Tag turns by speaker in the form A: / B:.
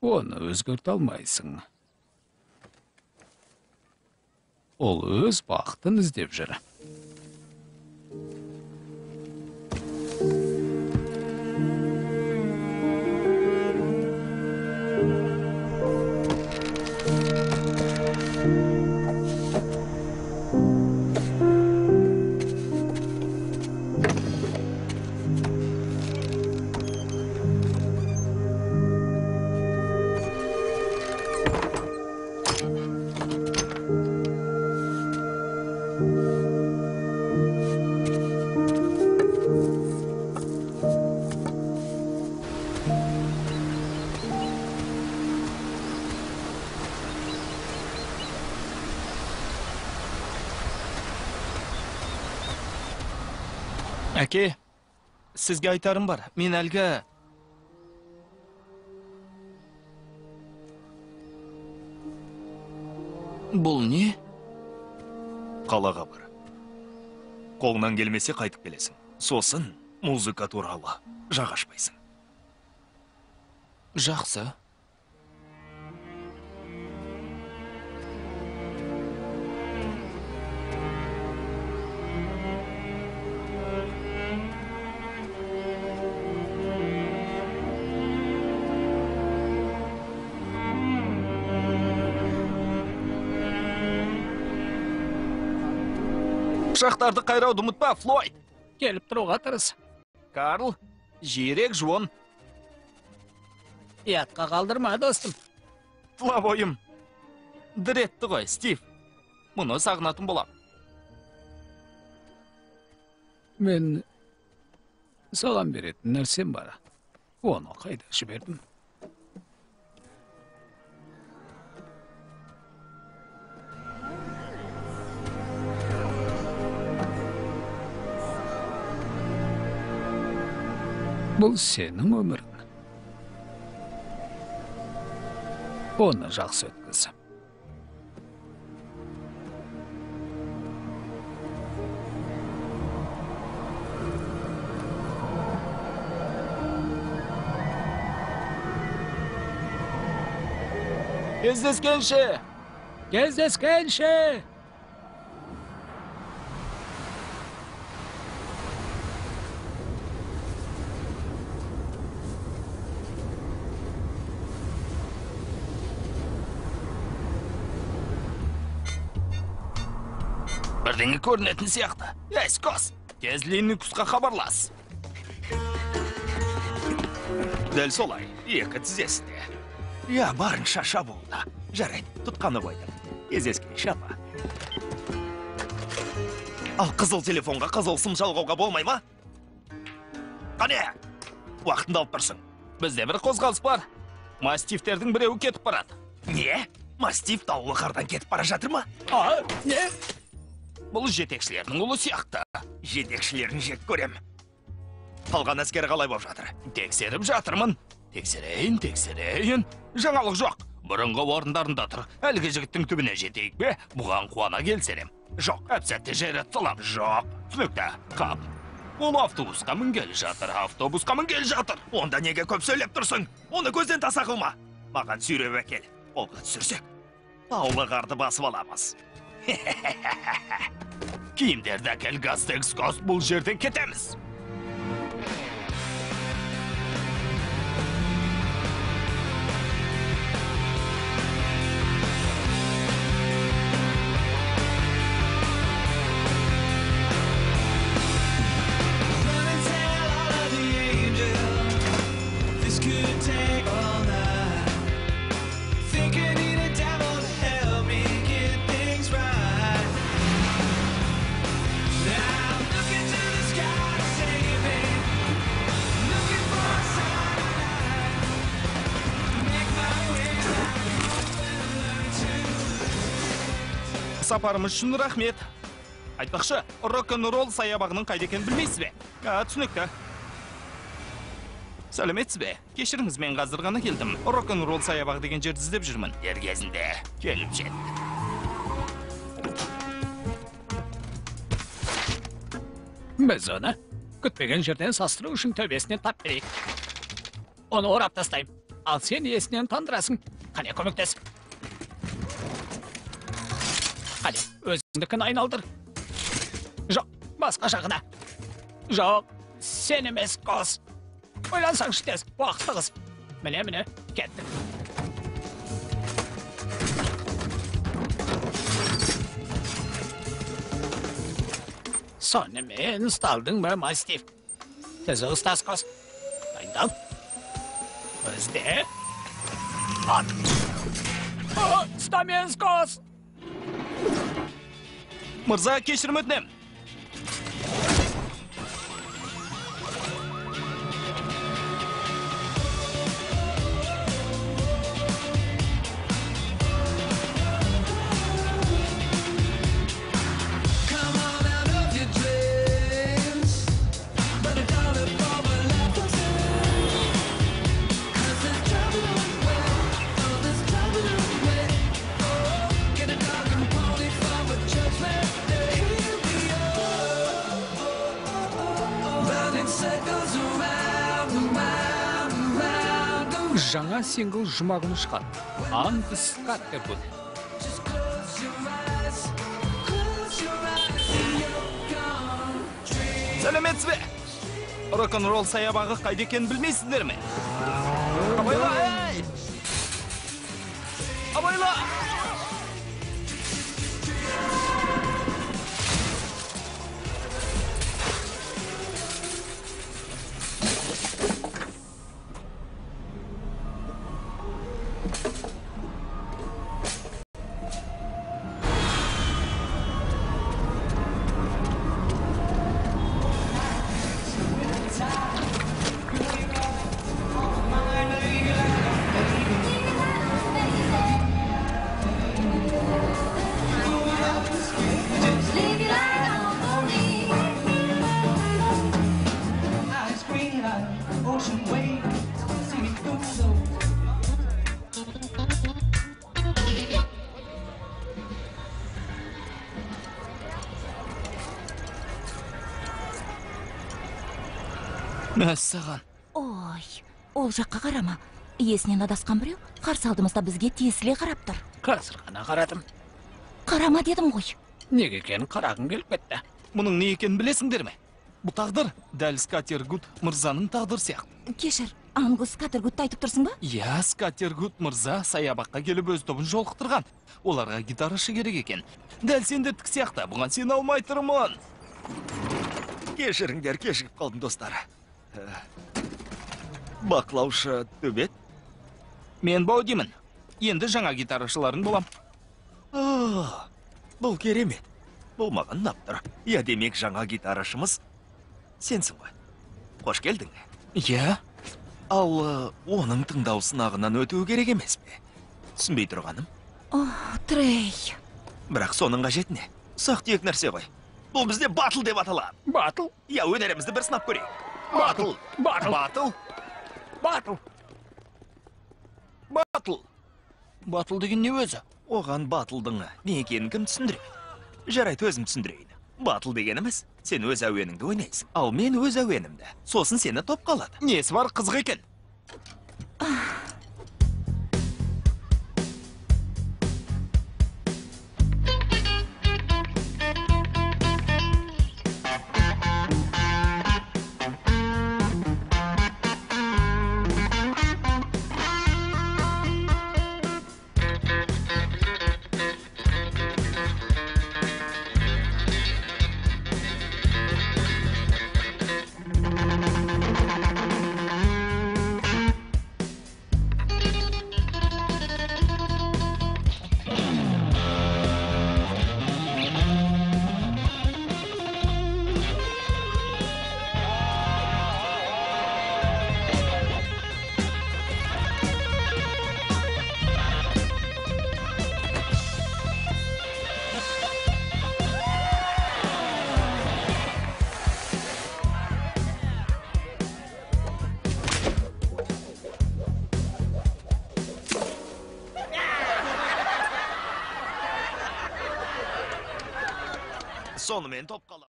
A: Оны өзгерте алмайсың. Ол өз бақытын іздеп жүр.
B: Әке, сізге айтарым бар. Мен әлгі... Бұл не?
C: Қалаға бар. Қолынан келмесе қайтып келесің. Сосын музыка туралы жақ ашпайсың.
B: Жақсы. Пышақтарды қайрауды ұмытпа, Флойд.
A: Келіп тұруға тырыс.
B: Карл, жиірек жуын.
A: Ятқа қалдырма, достым.
B: Тұла бойым. Діретті ғой, Стив. Мұны сағынатын болам.
A: Мен саған беретін нәрсем бар. Оны қайда жібердім? Бұл сенің өмірің. Оны жақсы өткіз.
B: Кездескенше!
A: Кездескенше!
B: Бірдеңе көрінетін сияқты. Эскос, тез Линнуксқа хабарлас.
C: Дәл солай, екі тізесінде. Я, барынша шабуылда. Жарайды, тұтқаны қойдым. Кездескенше апа. Ал қызыл телефонға қызыл сым жалғауға болмай ма? Қане, уақытында алып тұрсың.
B: Бізде бір қозғалыс бар. Мастифтердің біреуі кетіп барады.
C: Не? Мастиф таулы қардан кетіп бара жатыр ма?
B: Не? Бұл жетекшілердің ұлы сияқты.
C: Жетекшілерін жек көрем. Қалған әскер қалай болып жатыр?
B: Тексеріп жатырмын. Тексерейін. Жаңалық жоқ. Бұрынғы орындарында тұр. Әлгі жігіттің түбіне жетейік бе? Бұған қуана келсерем.
C: Жоқ.
B: Әпсәтте жайратсалам.
C: Жоқ.
B: Түсінікті, қап. Ол автобусқа мінгелі жатыр.
C: Онда неге көп сөйлеп тұрсың? Оны көзден таса қылма. Маған сүйреп әкел. Қолға түсірсек, таулы қарды басып аламыз.
B: Киімдерді әкел, Гастекс, бұл жерден кетеміз. Сапарымыз үшін рахмет. Айтпақшы, рок-н-ролл саябағының қайда екенін білмейсіз бе? Түсінікті. Сәлеметсіз бе? Кешіріңіз, мен қазір ғана келдім. Рок-н-ролл саябағы деген жерді іздеп жүрмін.
C: Дер кезінде келіп жетті.
A: Біз оны күтпеген жерден састыру үшін төбесіне тап берейік. Оны орап тастайым. Ал сен есінен тандырасың. Қане, көмектес. Қане, өзіңдікін айналдыр. Жоқ, басқа жағына. Жоқ, сен емес қос. Ойлансаңшы тез, уақытты қыз. Міне, кеттік. Сонымен ұсталдың ба, мастиф? Тізі ұстаз қос. Дайындал. Өзде. Ат. Ұстамеңіз қос.
B: Мырза, кешірім өтінем.
A: Жаңа сингл жұма күні шығады. Аңды Скаттервуд.
B: Сәлеметсіз бе? Рок-н-ролл саябағы қайда екенін білмейсіздер ме? Абайла, ей! Абайла! Мәссаған.
D: Ой, ол жаққа қарама. Есінен адасқан біреу қарсы алдымызда бізге тесіле қарап тұр.
A: Қазір ғана қарадым.
D: Қарама дедім ғой.
A: Неге екенін қарағым келіп кетті.
B: Мұның не екенін білесіңдер ме? Бұл тағдыр дәл Скатергуд мырзаның тағдыр сияқты.
D: Кешір, Ангус Скатергудты айтып тұрсың ба?
B: Иә, Скатергуд мырза саябаққа келіп өз тобын жолықтырған. Оларға гитарашы керек екен. Дәл сендердік сияқты, бұған сен алмай тұрмын.
C: Кешіріңдер, кешігіп қалдым, достар. Бақылаушы төбет.
B: Мен Баудимін. Енді жаңа гитарашыларың болам.
C: Бұл керемет. Бұл маған ұнап тұр. Я, демек жаңа гитарашымыз сенсің ғой. Қош келдің.
B: Иә.
C: Ал оның тыңдау сынағынан өтуі керек емес пе? Түсінбей тұрғаным.
D: Трей.
C: Бірақ соның қажеті не? Ұсақ түйек нәрсе ғой. Бұл бізде батыл деп аталады.
A: Батыл?
C: Я, өнерімізді бір сынап көрейік.
A: Батыл.
B: Батыл. Батыл деген не өзі?
C: Оған батылдың не екенін кім түсіндіреді? Жарайды, өзім түсіндірейін. Батыл дегеніміз, сен өз әуеніңді ойнайсың. Ал мен өз әуенімді. Сосын сені топ қалады.
B: Несі бар, қызық екен?
C: Сонымен топ қалады.